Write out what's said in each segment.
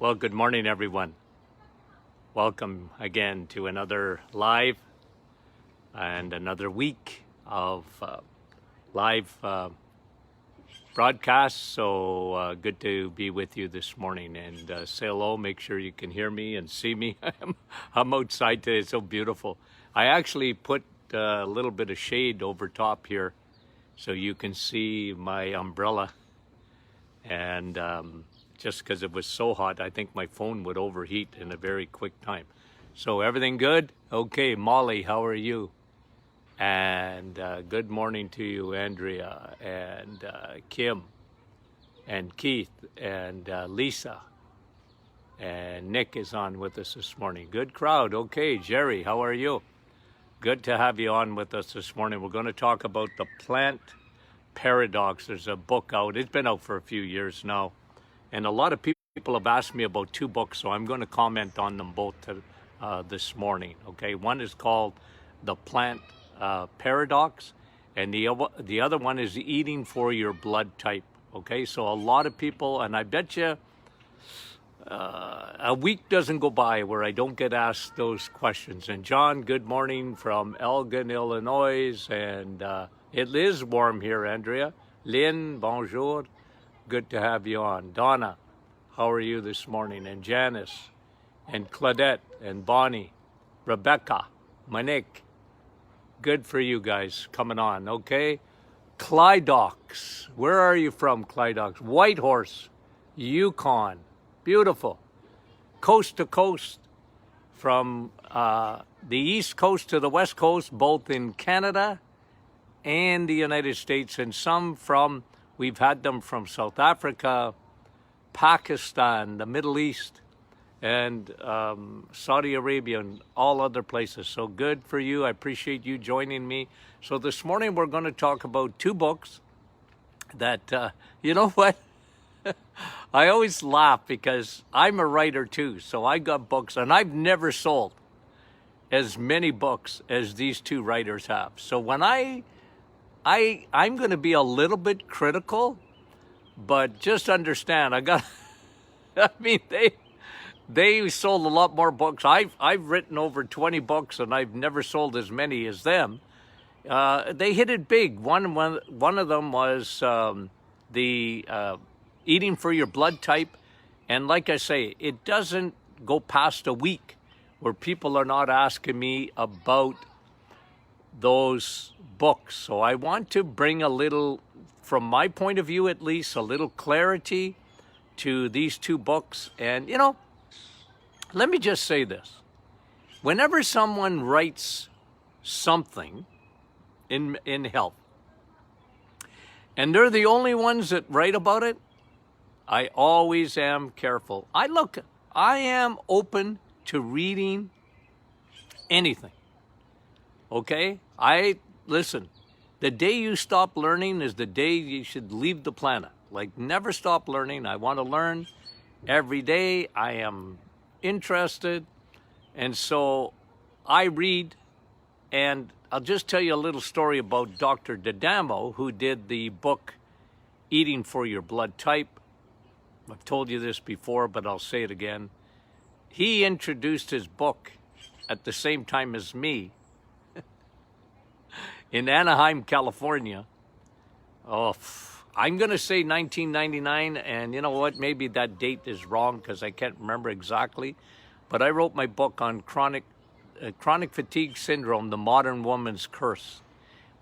Well, good morning, everyone. Welcome again to another live and another week of live broadcasts. So good to be with you this morning and say hello. Make sure you can hear me and see me. I'm outside today. It's so beautiful. I actually put a little bit of shade over top here so you can see my umbrella. And just because it was so hot, I think my phone would overheat in a very quick time. So everything good? Okay, Molly, how are you? And good morning to you, Andrea, and Kim, and Keith, and Lisa, and Nick is on with us this morning. Good crowd. Okay, Jerry, how are you? Good to have you on with us this morning. We're going to talk about the plant paradox. There's a book out. It's been out for a few years now. And a lot of people have asked me about two books, so I'm going to comment on them both this morning. Okay, one is called The Plant Paradox, and the other one is Eating for Your Blood Type. Okay, so a lot of people, and I bet you a week doesn't go by where I don't get asked those questions. And John, good morning from Elgin, Illinois, and it is warm here, Andrea. Lynn, bonjour. Good to have you on. Donna, how are you this morning? And Janice, and Claudette, and Bonnie, Rebecca, Monique. Good for you guys coming on, okay? Clydox. Where are you from, Clydox? Whitehorse, Yukon. Beautiful. Coast to coast, from the East Coast to the West Coast, both in Canada and the United States, and some from, we've had them from South Africa, Pakistan, the Middle East, and Saudi Arabia, and all other places. So good for you. I appreciate you joining me. So this morning we're going to talk about two books that, you know what? I always laugh because I'm a writer too. So I got books, and I've never sold as many books as these two writers have. So when I'm going to be a little bit critical, but just understand, I mean, they sold a lot more books. I've written over 20 books, and I've never sold as many as them. They hit it big. One of them was the Eating for Your Blood Type. And like I say, it doesn't go past a week where people are not asking me about those books. So I want to bring a little, from my point of view at least, a little clarity to these two books. And, you know, let me just say this. Whenever someone writes something in health, and they're the only ones that write about it, I always am careful. I am open to reading anything. Okay? Listen, the day you stop learning is the day you should leave the planet. Like, never stop learning. I want to learn every day. I am interested. And so I read, and I'll just tell you a little story about Dr. D'Adamo, who did the book Eating for Your Blood Type. I've told you this before, but I'll say it again. He introduced his book at the same time as me in Anaheim, California. Oh, I'm going to say 1999, and you know what? Maybe that date is wrong because I can't remember exactly. But I wrote my book on chronic fatigue syndrome, The Modern Woman's Curse.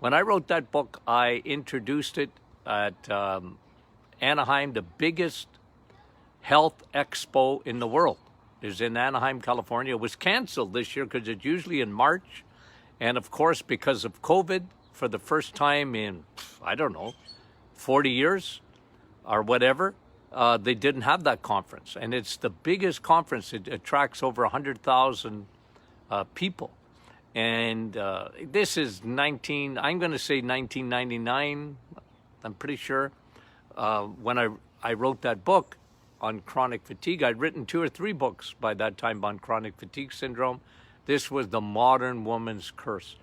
When I wrote that book, I introduced it at Anaheim, the biggest health expo in the world is in Anaheim, California. It was canceled this year because it's usually in March. And of course, because of COVID, for the first time in, I don't know, 40 years or whatever, they didn't have that conference. And it's the biggest conference. It attracts over 100,000 people. And this is I'm going to say 1999, I'm pretty sure, when I wrote that book on chronic fatigue. I'd written 2 or 3 books by that time on chronic fatigue syndrome. This was The Modern Woman's Curse.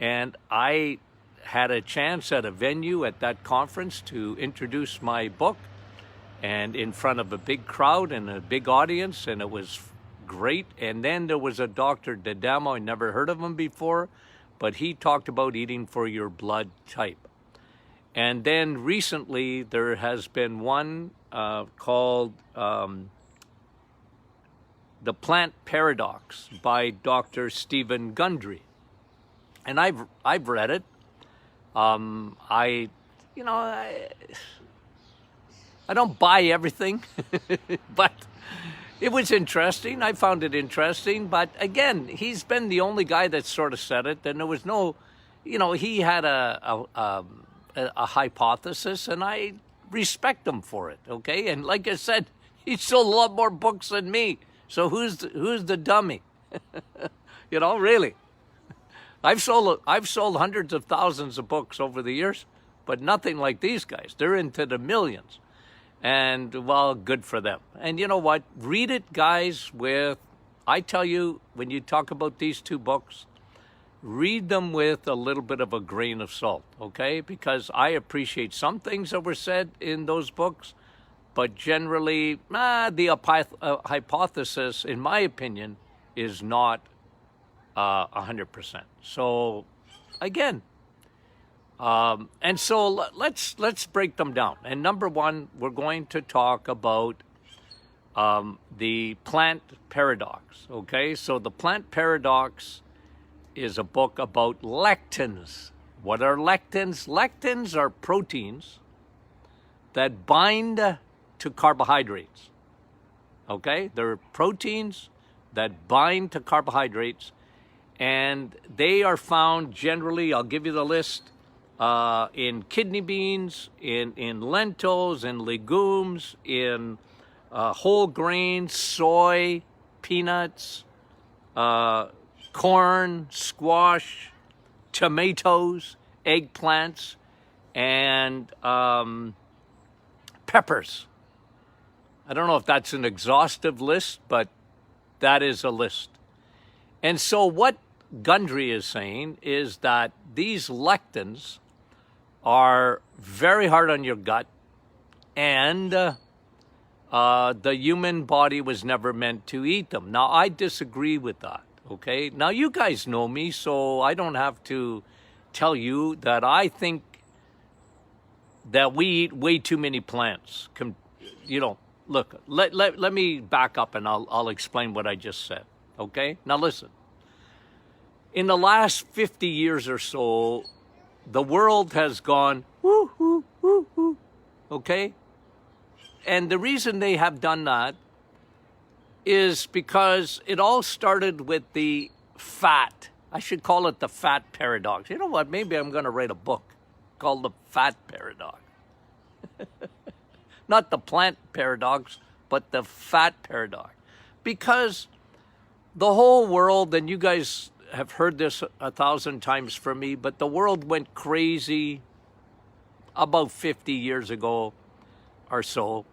And I had a chance at a venue at that conference to introduce my book. and in front of a big crowd and a big audience, and it was great. And then there was a Dr. D'Adamo, I never heard of him before, but he talked about eating for your blood type. And then recently there has been one called The Plant Paradox by Dr. Stephen Gundry. And I've read it. I don't buy everything, but it was interesting. I found it interesting. But again, he's been the only guy that sort of said it. And there was no, he had a hypothesis, and I respect him for it. Okay. And like I said, he sold a lot more books than me. So who's the dummy? Really. I've sold hundreds of thousands of books over the years, but nothing like these guys. They're into the millions. And, well, good for them. And you know what? Read it, guys, I tell you, when you talk about these two books, read them with a little bit of a grain of salt, okay? Because I appreciate some things that were said in those books, but generally, the hypothesis, in my opinion, is not 100%. So, again, and so let's break them down. And number one, we're going to talk about the plant paradox. Okay, so the plant paradox is a book about lectins. What are lectins? Lectins are proteins that bind to carbohydrates. Okay, they're proteins that bind to carbohydrates, and they are found generally, I'll give you the list, in kidney beans, in lentils, in legumes, in whole grains, soy, peanuts, corn, squash, tomatoes, eggplants, and peppers. I don't know if that's an exhaustive list, but that is a list. And so what Gundry is saying is that these lectins are very hard on your gut, and the human body was never meant to eat them. Now, I disagree with that, okay? Now, you guys know me, so I don't have to tell you that I think that we eat way too many plants. Look, let me back up, and I'll explain what I just said, okay? Now, listen. In the last 50 years or so, the world has gone, woo, woo, woo, woo, okay? And the reason they have done that is because it all started with the fat. I should call it the fat paradox. You know what? Maybe I'm going to write a book called The Fat Paradox. Not the plant paradox, but the fat paradox. Because the whole world, and you guys have heard this 1,000 times from me, but the world went crazy about 50 years ago or so.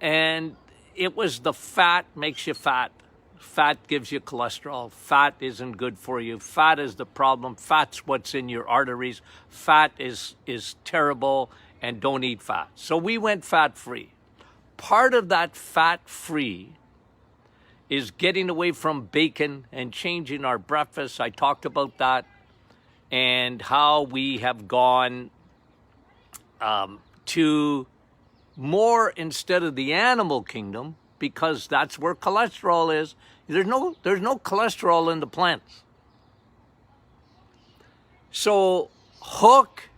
And it was the fat makes you fat. Fat gives you cholesterol. Fat isn't good for you. Fat is the problem. Fat's what's in your arteries. Fat is terrible, and don't eat fat. So we went fat-free. Part of that fat-free is getting away from bacon and changing our breakfast. I talked about that, and how we have gone to more instead of the animal kingdom, because that's where cholesterol is. There's no cholesterol in the plants. So hook,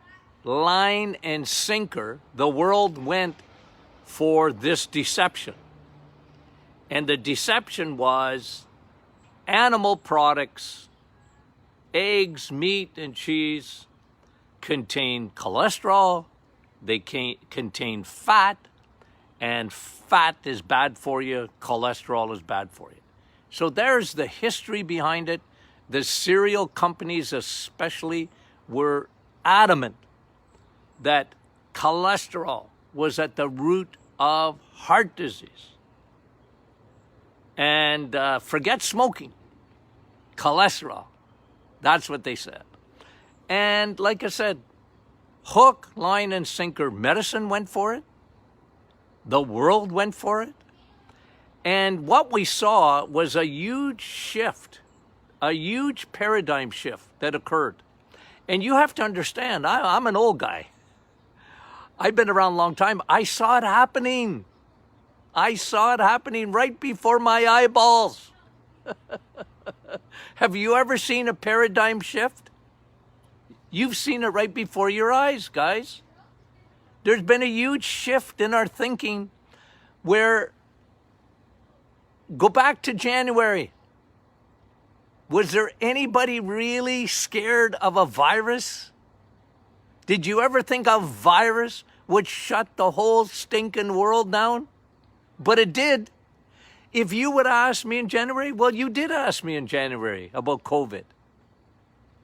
line, and sinker, the world went for this deception. And the deception was animal products, eggs, meat, and cheese contain cholesterol, they contain fat, and fat is bad for you, cholesterol is bad for you. So there's the history behind it. The cereal companies especially were adamant that cholesterol was at the root of heart disease. And forget smoking, cholesterol. That's what they said. And like I said, hook, line, and sinker, medicine went for it. The world went for it. And what we saw was a huge shift, a huge paradigm shift that occurred. And you have to understand, I'm an old guy. I've been around a long time. I saw it happening. I saw it happening right before my eyeballs. Have you ever seen a paradigm shift? You've seen it right before your eyes, guys. There's been a huge shift in our thinking where, go back to January. Was there anybody really scared of a virus? Did you ever think a virus would shut the whole stinking world down? But it did. If you would ask me in January, well, you did ask me in January about COVID.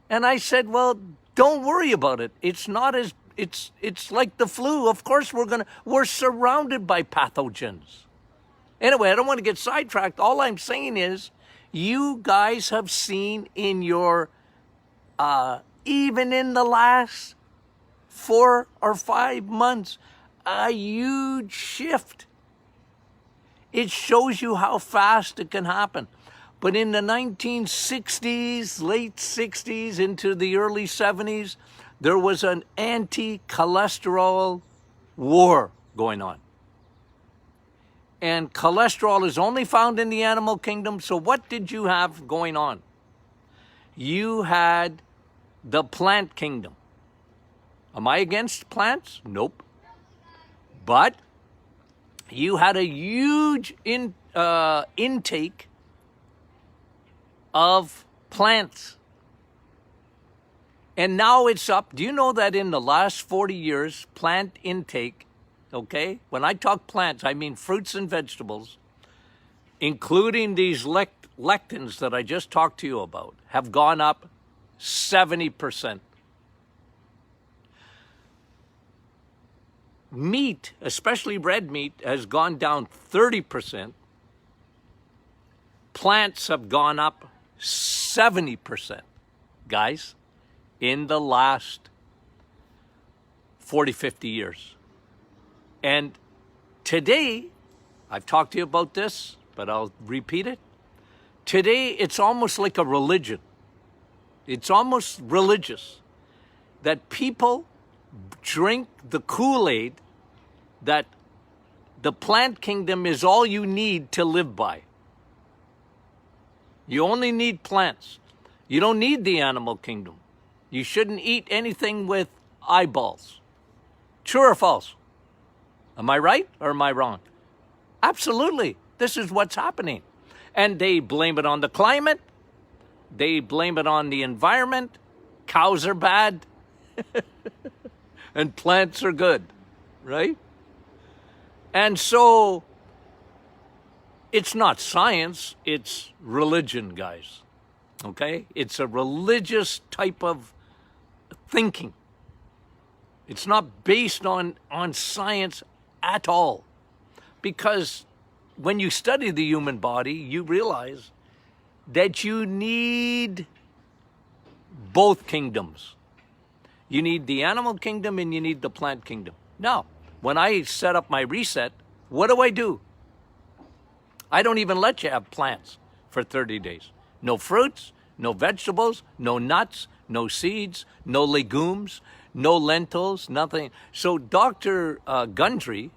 And I said, well, don't worry about it. It's not as, it's like the flu. Of course we're surrounded by pathogens. Anyway, I don't want to get sidetracked. All I'm saying is, you guys have seen in your, even in the last 4 or 5 months, a huge shift. It shows you how fast it can happen. But in the 1960s, late 60s into the early 70s, there was an anti-cholesterol war going on. And cholesterol is only found in the animal kingdom. So what did you have going on? You had the plant kingdom. Am I against plants? Nope. But you had a huge intake of plants. And now it's up. Do you know that in the last 40 years, plant intake, okay? When I talk plants, I mean fruits and vegetables, including these lectins that I just talked to you about, have gone up 70%. Meat, especially red meat, has gone down 30%. Plants have gone up 70%, guys, in the last 40, 50 years. And today, I've talked to you about this, but I'll repeat it. Today, it's almost like a religion. It's almost religious that people drink the Kool-Aid that the plant kingdom is all you need to live by. You only need plants. You don't need the animal kingdom. You shouldn't eat anything with eyeballs. True or false? Am I right or am I wrong? Absolutely. This is what's happening. And they blame it on the climate. They blame it on the environment. Cows are bad. And plants are good, right? And so it's not science, it's religion, guys, okay? It's a religious type of thinking. It's not based on science at all. Because when you study the human body, you realize that you need both kingdoms. You need the animal kingdom and you need the plant kingdom. Now, when I set up my reset, what do? I don't even let you have plants for 30 days. No fruits, no vegetables, no nuts, no seeds, no legumes, no lentils, nothing. So Dr. Gundry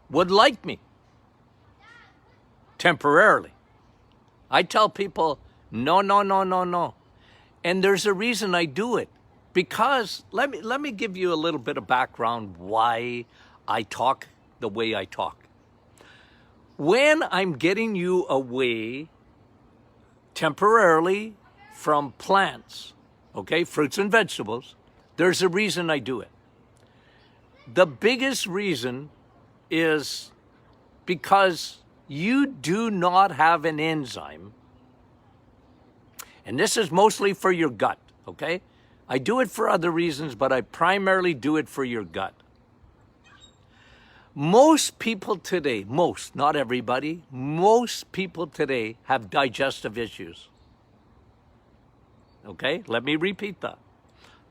would like me temporarily. I tell people, no. And there's a reason I do it. Because, let me give you a little bit of background why I talk the way I talk. When I'm getting you away temporarily from plants, okay, fruits and vegetables, there's a reason I do it. The biggest reason is because you do not have an enzyme, and this is mostly for your gut, okay? I do it for other reasons, but I primarily do it for your gut. Most people today, not everybody, most people today have digestive issues. Okay, let me repeat that.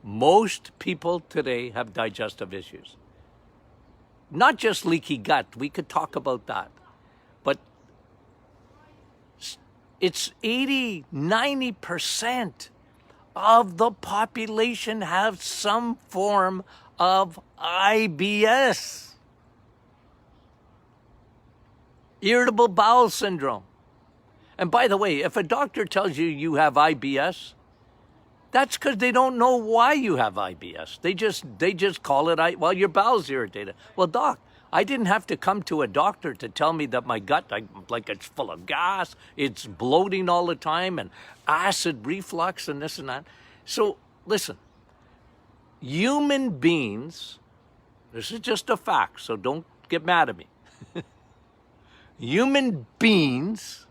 Most people today have digestive issues. not just leaky gut, we could talk about that, but it's 80, 90% of the population have some form of IBS, irritable bowel syndrome. And by the way, if a doctor tells you you have IBS, that's because they don't know why you have IBS. They just call it, well, your bowel's irritated. Well, doc, I didn't have to come to a doctor to tell me that my gut, like it's full of gas, it's bloating all the time, and acid reflux and this and that. So listen, human beings, this is just a fact, so don't get mad at me. Human beings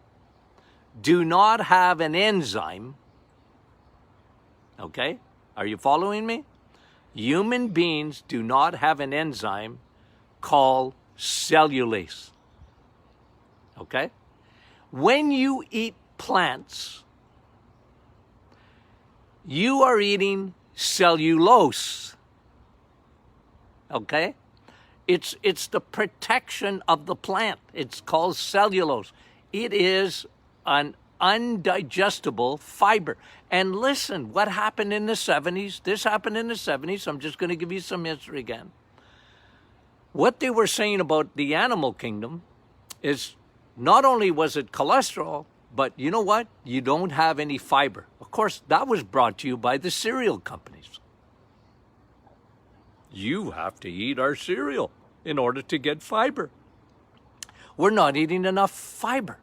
do not have an enzyme. Okay? Are you following me? Human beings do not have an enzyme called cellulase. Okay? When you eat plants, you are eating cellulose. Okay? It's the protection of the plant. It's called cellulose. It is an undigestible fiber. And listen, what happened in the 70s? This happened in the 70s. I'm just going to give you some history again. What they were saying about the animal kingdom is not only was it cholesterol, but you know what? You don't have any fiber. Of course, that was brought to you by the cereal companies. You have to eat our cereal in order to get fiber. We're not eating enough fiber.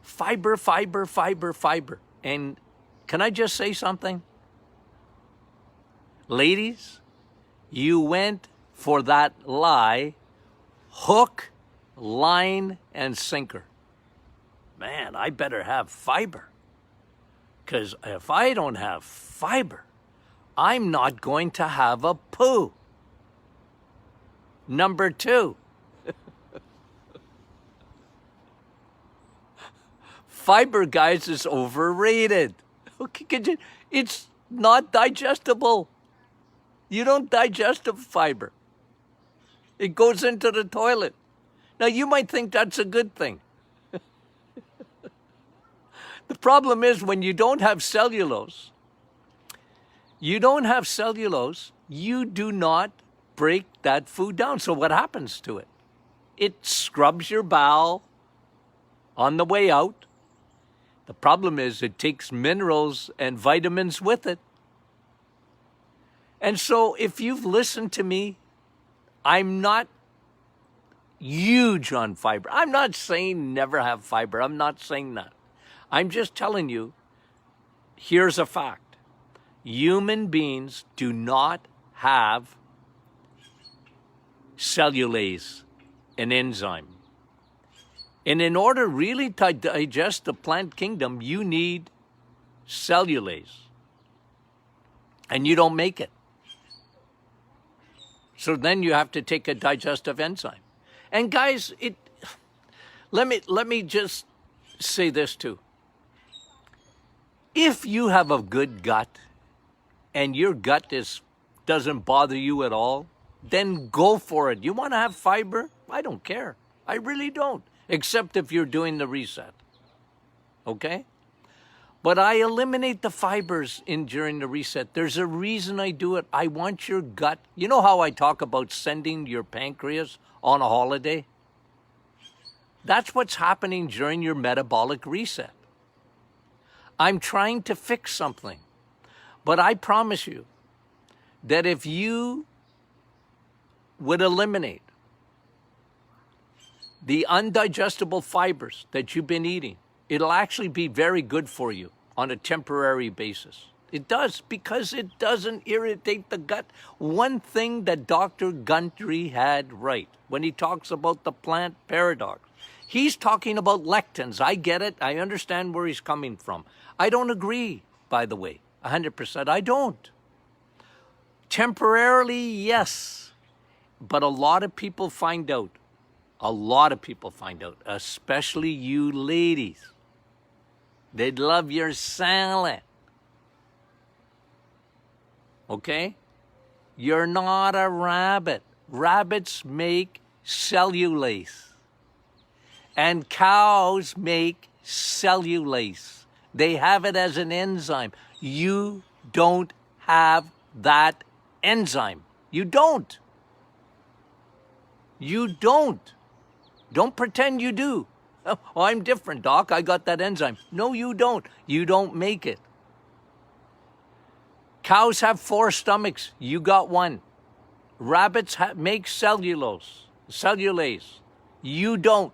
Fiber, fiber, fiber, fiber. And can I just say something? Ladies, you went for that lie, hook, line, and sinker. Man, I better have fiber. Because if I don't have fiber, I'm not going to have a poo. Number 2. Fiber, guys, is overrated. Okay, it's not digestible. You don't digest the fiber. It goes into the toilet. Now, you might think that's a good thing. The problem is when you don't have cellulose, you do not break that food down. So what happens to it? It scrubs your bowel on the way out. The problem is it takes minerals and vitamins with it. And so if you've listened to me, I'm not huge on fiber. I'm not saying never have fiber. I'm not saying that. I'm just telling you, here's a fact. Human beings do not have cellulase, an enzyme. And in order really to digest the plant kingdom, you need cellulase. And you don't make it. So then you have to take a digestive enzyme. And guys, let me just say this too. If you have a good gut and your gut doesn't bother you at all, then go for it. You want to have fiber? I don't care. I really don't. Except if you're doing the reset. Okay? But I eliminate the fibers during the reset. There's a reason I do it. I want your gut. You know how I talk about sending your pancreas on a holiday? That's what's happening during your metabolic reset. I'm trying to fix something. But I promise you that if you would eliminate the undigestible fibers that you've been eating, it'll actually be very good for you on a temporary basis. It does, because it doesn't irritate the gut. One thing that Dr. Gundry had right when he talks about the plant paradox, he's talking about lectins. I get it. I understand where he's coming from. I don't agree, by the way, 100%. I don't. Temporarily, yes. But a lot of people find out, especially you ladies, they'd love your salad. Okay? You're not a rabbit. rabbits make cellulase. And cows make cellulase. They have it as an enzyme. You don't have that enzyme. You don't. You don't. Don't pretend you do. Oh, I'm different, Doc. I got that enzyme. No, you don't. You don't make it. Cows have 4 stomachs. You got 1. Rabbits make cellulase. You don't.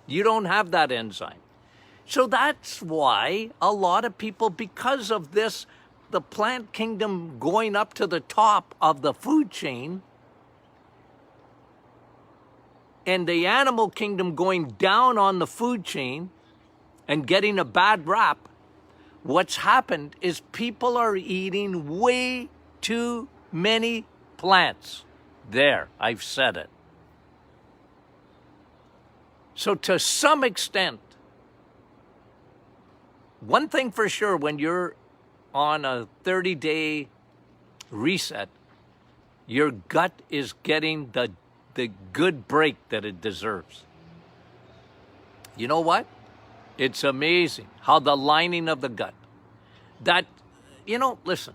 You don't have that enzyme. So that's why a lot of people, because of this, the plant kingdom going up to the top of the food chain and the animal kingdom going down on the food chain and getting a bad rap, what's happened is people are eating way too many plants. There, I've said it. So to some extent, one thing for sure, when you're on a 30-day reset, your gut is getting the good break that it deserves. You know what? It's amazing how the lining of the gut, that, listen,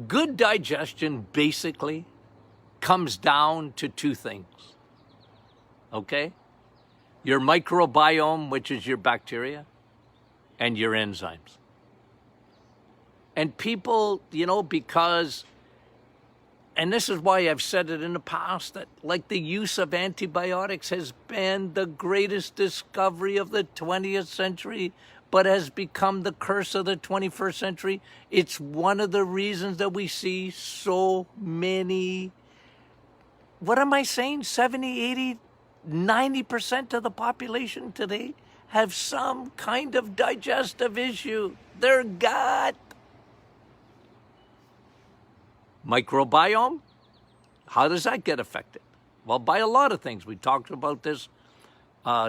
good digestion basically comes down to 2 things, okay? Your microbiome, which is your bacteria, and your enzymes. And people, because, and this is why I've said it in the past, that like the use of antibiotics has been the greatest discovery of the 20th century, but has become the curse of the 21st century. It's one of the reasons that we see so many, what am I saying, 70, 80, 90% of the population today have some kind of digestive issue. Their gut. Microbiome, how does that get affected? Well, by a lot of things. We talked about this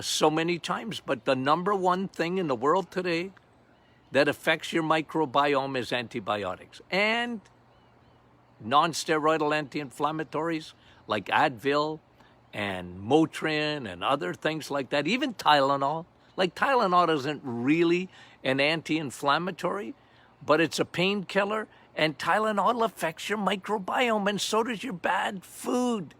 so many times, but the number one thing in the world today that affects your microbiome is antibiotics and non-steroidal anti-inflammatories like Advil and Motrin and other things like that, even Tylenol. Like Tylenol isn't really an anti-inflammatory, but it's a painkiller, and Tylenol affects your microbiome, and so does your bad food.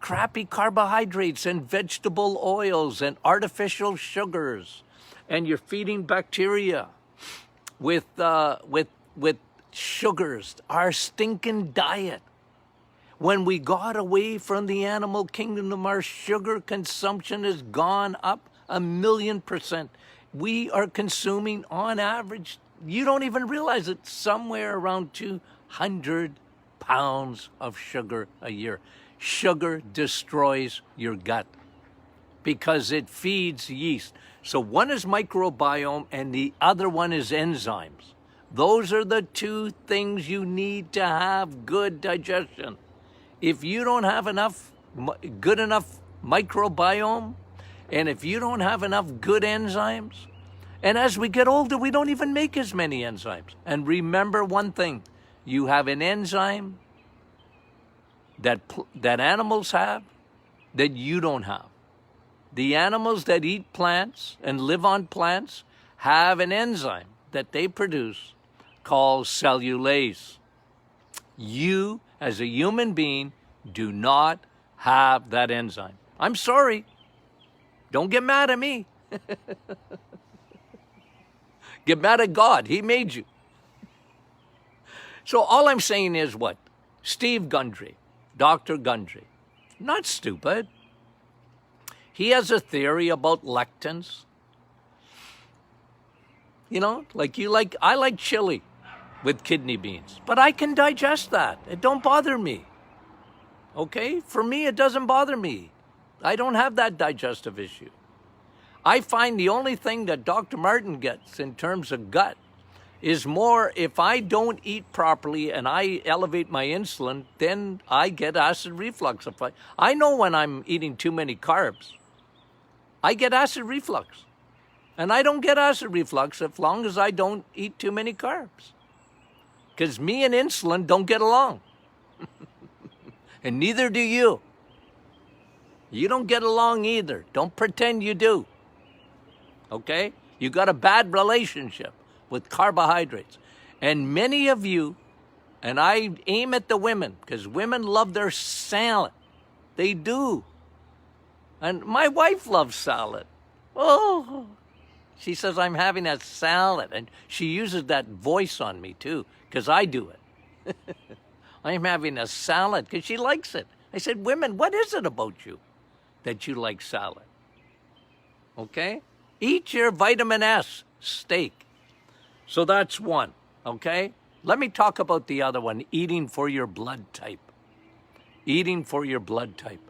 Crappy carbohydrates and vegetable oils and artificial sugars, and you're feeding bacteria with sugars, our stinking diet. When we got away from the animal kingdom, our sugar consumption has gone up 1,000,000%. We are consuming, on average, you don't even realize it, somewhere around 200 pounds of sugar a year. Sugar destroys your gut because it feeds yeast. So one is microbiome and the other one is enzymes. Those are the 2 things you need to have good digestion. If you don't have good enough microbiome, and if you don't have enough good enzymes, and as we get older, we don't even make as many enzymes. And remember one thing, you have an enzyme that animals have that you don't have. The animals that eat plants and live on plants have an enzyme that they produce called cellulase. You, as a human being, do not have that enzyme. I'm sorry. Don't get mad at me. Get mad at God. He made you. So all I'm saying is what? Steve Gundry, Dr. Gundry, not stupid. He has a theory about lectins. I like chili with kidney beans, but I can digest that. It don't bother me. Okay? For me, it doesn't bother me. I don't have that digestive issue. I find the only thing that Dr. Martin gets in terms of gut is more if I don't eat properly and I elevate my insulin, then I get acid reflux. I know when I'm eating too many carbs, I get acid reflux. And I don't get acid reflux as long as I don't eat too many carbs. Because me and insulin don't get along. And neither do you. You don't get along either. Don't pretend you do. Okay? You got a bad relationship with carbohydrates. And many of you, and I aim at the women, because women love their salad. They do. And my wife loves salad. Oh, she says I'm having a salad. And she uses that voice on me too, because I do it. I'm having a salad, because she likes it. I said, women, what is it about you that you like salad? Okay? Eat your vitamin S steak. So that's one, okay? Let me talk about the other one, eating for your blood type. Eating for your blood type.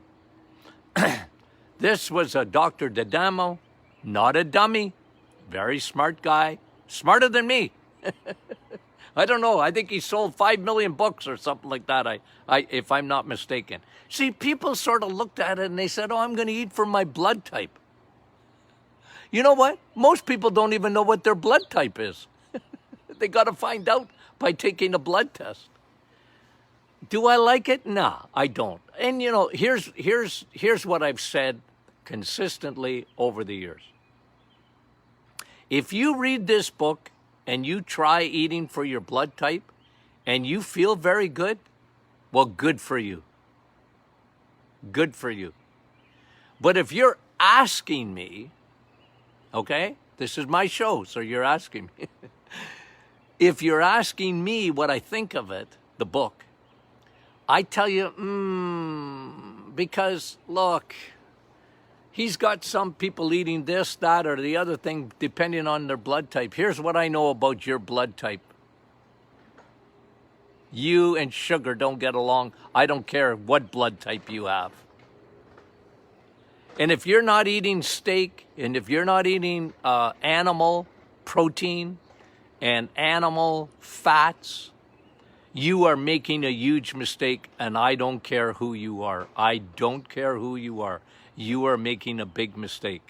This was a Dr. D'Adamo, not a dummy, very smart guy, smarter than me. I don't know, I think he sold 5 million books or something like that, if I'm not mistaken. See, people sort of looked at it and they said, oh, I'm going to eat for my blood type. You know what? Most people don't even know what their blood type is. They got to find out by taking a blood test. Do I like it? Nah, I don't. And you know, here's what I've said consistently over the years. If you read this book and you try eating for your blood type and you feel very good, well, good for you. Good for you. But if you're asking me, okay, this is my show, so you're asking me. If you're asking me what I think of it, the book, I tell you, because look, he's got some people eating this, that, or the other thing, depending on their blood type. Here's what I know about your blood type. You and sugar don't get along. I don't care what blood type you have. And if you're not eating steak, and if you're not eating animal protein and animal fats, you are making a huge mistake, and I don't care who you are. I don't care who you are. You are making a big mistake.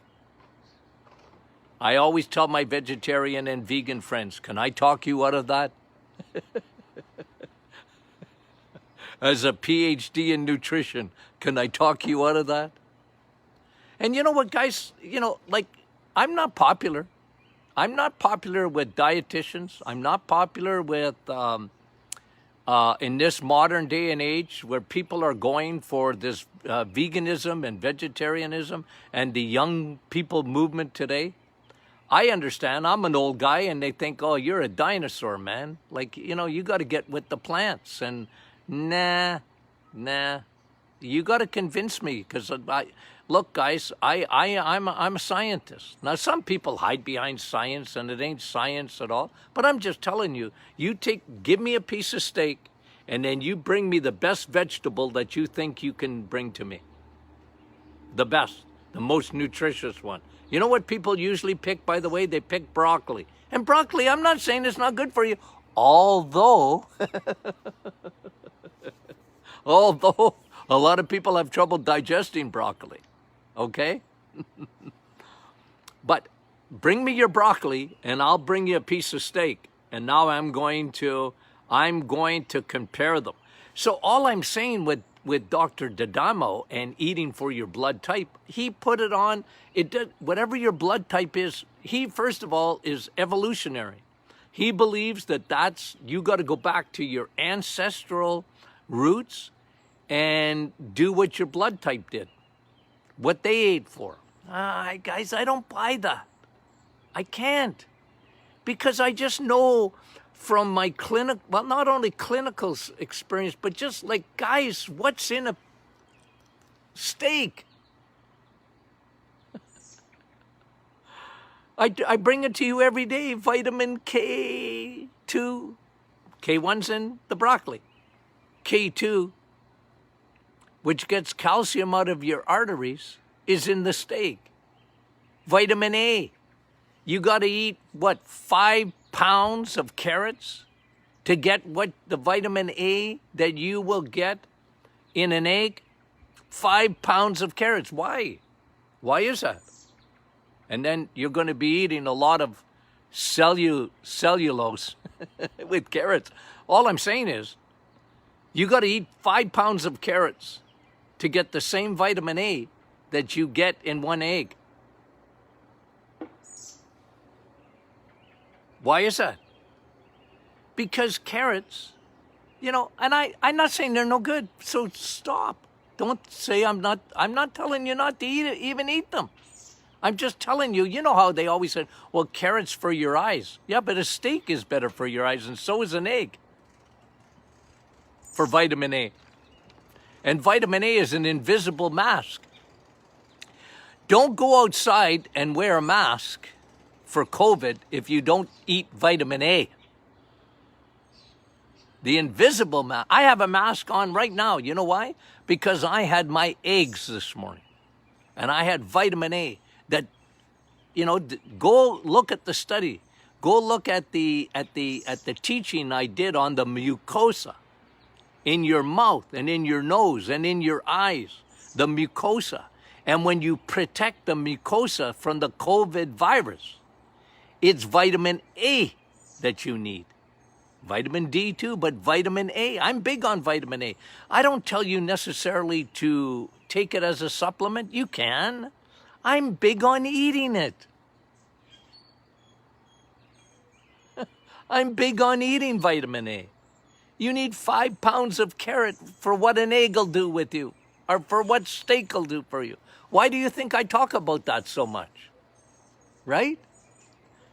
I always tell my vegetarian and vegan friends, can I talk you out of that? As a PhD in nutrition, can I talk you out of that? And you know what, guys? You know, like, I'm not popular. I'm not popular with dietitians. I'm not popular with, in this modern day and age where people are going for this veganism and vegetarianism and the young people movement today. I understand. I'm an old guy and they think, oh, you're a dinosaur, man. Like, you know, you got to get with the plants. And nah. You got to convince me, because look, guys, I'm a scientist. Now, some people hide behind science, and it ain't science at all. But I'm just telling you, give me a piece of steak, and then you bring me the best vegetable that you think you can bring to me. The best, the most nutritious one. You know what people usually pick, by the way? They pick broccoli. And broccoli, I'm not saying it's not good for you, although a lot of people have trouble digesting broccoli, okay? But bring me your broccoli and I'll bring you a piece of steak. And now I'm going to compare them. So all I'm saying with Dr. D'Adamo and eating for your blood type, he put it on, whatever your blood type is, he first of all is evolutionary. He believes that you got to go back to your ancestral roots and do what your blood type did, what they ate for. Guys, I don't buy that. I can't. Because I just know from my not only clinical experience, but just like, guys, what's in a steak? I bring it to you every day, vitamin K2. K1's in the broccoli. K2, which gets calcium out of your arteries, is in the steak. Vitamin A. You got to eat, 5 pounds of carrots to get what the vitamin A that you will get in an egg? 5 pounds of carrots. Why? Why is that? And then you're going to be eating a lot of cellulose with carrots. All I'm saying is, You got to eat 5 pounds of carrots to get the same vitamin A that you get in one egg. Why is that? Because carrots, you know, and I'm not saying they're no good, so stop. Don't say I'm not telling you not to even eat them. I'm just telling you, you know how they always said, well, carrots for your eyes. Yeah, but a steak is better for your eyes, and so is an egg for vitamin A. And vitamin A is an invisible mask. Don't go outside and wear a mask for COVID if you don't eat vitamin A. The invisible mask. I have a mask on right now. You know why? Because I had my eggs this morning. And I had vitamin A that, you know, go look at the study. Go look at the teaching I did on the mucosa in your mouth and in your nose and in your eyes, the mucosa. And when you protect the mucosa from the COVID virus, it's vitamin A that you need. Vitamin D too, but vitamin A. I'm big on vitamin A. I don't tell you necessarily to take it as a supplement. You can. I'm big on eating it. I'm big on eating vitamin A. You need 5 pounds of carrot for what an egg will do with you, or for what steak will do for you. Why do you think I talk about that so much? Right?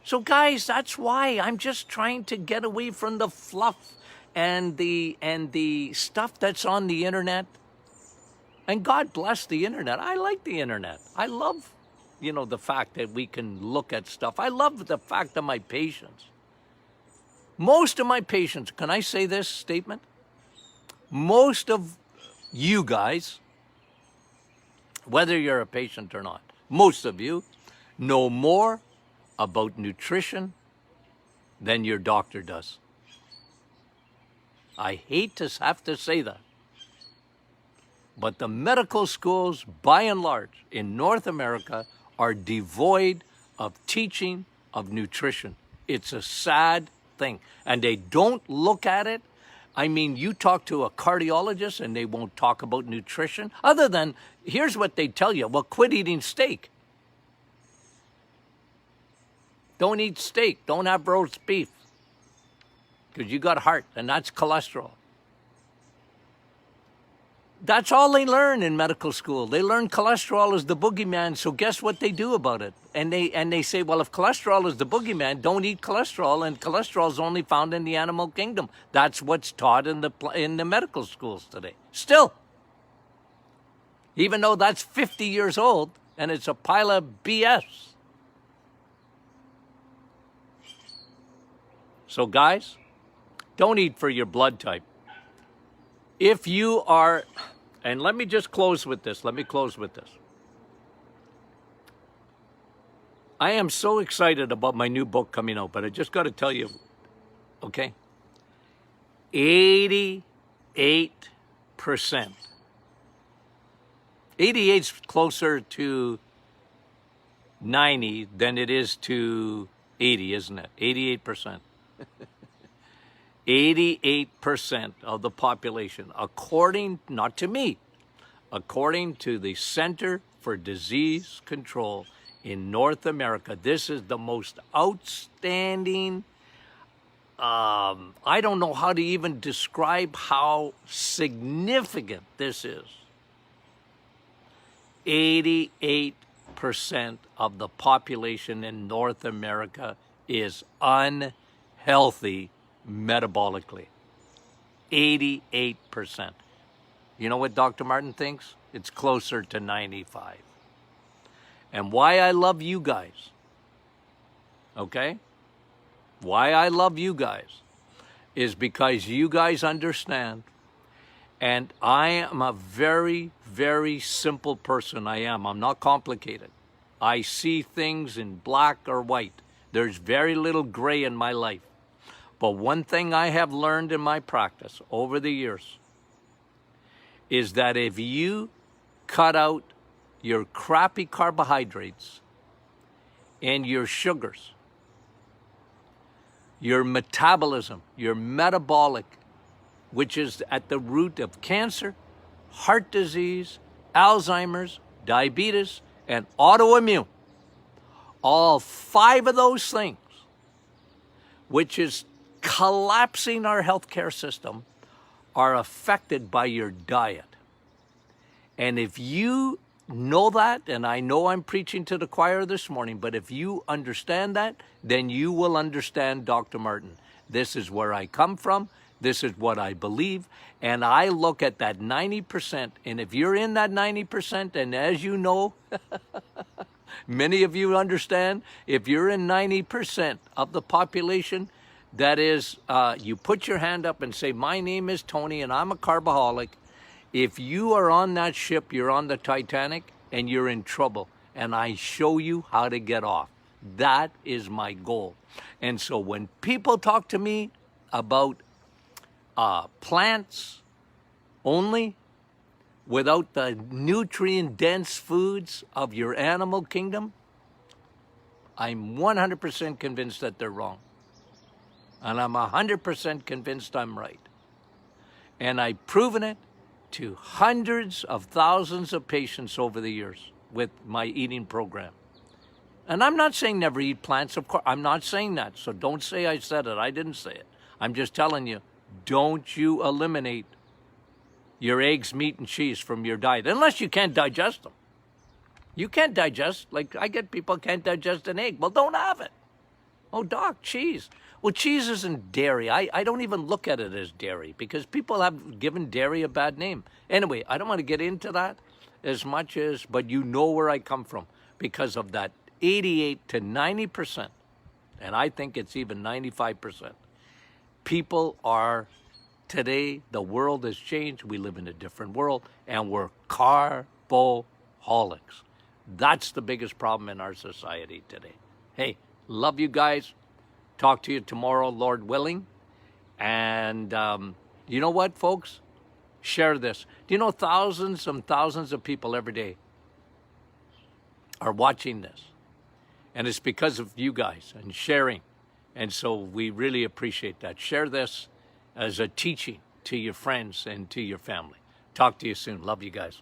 So guys, that's why I'm just trying to get away from the fluff and the stuff that's on the internet. And God bless the internet. I like the internet. I love, you know, the fact that we can look at stuff. I love the fact that my patients, most of my patients, can I say this statement? Most of you guys, whether you're a patient or not, most of you know more about nutrition than your doctor does. I hate to have to say that, but the medical schools, by and large, in North America are devoid of teaching of nutrition. It's a sad thing, and they don't look at it. I mean, you talk to a cardiologist and they won't talk about nutrition, other than, here's what they tell you, well, quit eating steak. Don't eat steak. Don't have roast beef. Because you got heart, and that's cholesterol. That's all they learn in medical school. They learn cholesterol is the boogeyman, so guess what they do about it? And they say, well, if cholesterol is the boogeyman, don't eat cholesterol, and cholesterol is only found in the animal kingdom. That's what's taught in the medical schools today. Still. Even though that's 50 years old, and it's a pile of BS. So guys, don't eat for your blood type. If you are, and let me just close with this. I am so excited about my new book coming out, but I just got to tell you, okay? 88%. 88's closer to 90 than it is to 80, isn't it? 88%. 88% of the population, according, not to me, according to the Center for Disease Control in North America, this is the most outstanding, I don't know how to even describe how significant this is. 88% of the population in North America is unhealthy metabolically. 88%. You know what Dr. Martin thinks? It's closer to 95. And why I love you guys, okay? Why I love you guys is because you guys understand, and I am a very, very simple person. I'm not complicated. I see things in black or white. There's very little gray in my life. But one thing I have learned in my practice over the years is that if you cut out your crappy carbohydrates and your sugars, your metabolism, your metabolic which is at the root of cancer, heart disease, Alzheimer's, diabetes, and autoimmune. All 5 of those things, which is collapsing our healthcare system, are affected by your diet. And if you know that, and I know I'm preaching to the choir this morning, but if you understand that, then you will understand Dr. Martin. This is where I come from. This is what I believe. And I look at that 90%. And if you're in that 90%, and as you know, many of you understand, if you're in 90% of the population, that is, you put your hand up and say, my name is Tony and I'm a carboholic. If you are on that ship, you're on the Titanic and you're in trouble. And I show you how to get off. That is my goal. And so when people talk to me about plants only, without the nutrient-dense foods of your animal kingdom, I'm 100% convinced that they're wrong. And I'm 100% convinced I'm right. And I've proven it to hundreds of thousands of patients over the years with my eating program. And I'm not saying never eat plants, of course. I'm not saying that. So don't say I said it. I didn't say it. I'm just telling you, don't you eliminate your eggs, meat, and cheese from your diet, unless you can't digest them. You can't digest, like I get people can't digest an egg. Well, don't have it. Oh, doc, cheese. Well, cheese isn't dairy. I don't even look at it as dairy because people have given dairy a bad name. Anyway, I don't want to get into that as much as, but you know where I come from because of that 88 to 90%, and I think it's even 95%. People are, today, the world has changed. We live in a different world, and we're carboholics. That's the biggest problem in our society today. Hey, love you guys. Talk to you tomorrow, Lord willing. And you know what, folks? Share this. Do you know thousands and thousands of people every day are watching this? And it's because of you guys and sharing. And so we really appreciate that. Share this as a teaching to your friends and to your family. Talk to you soon. Love you guys.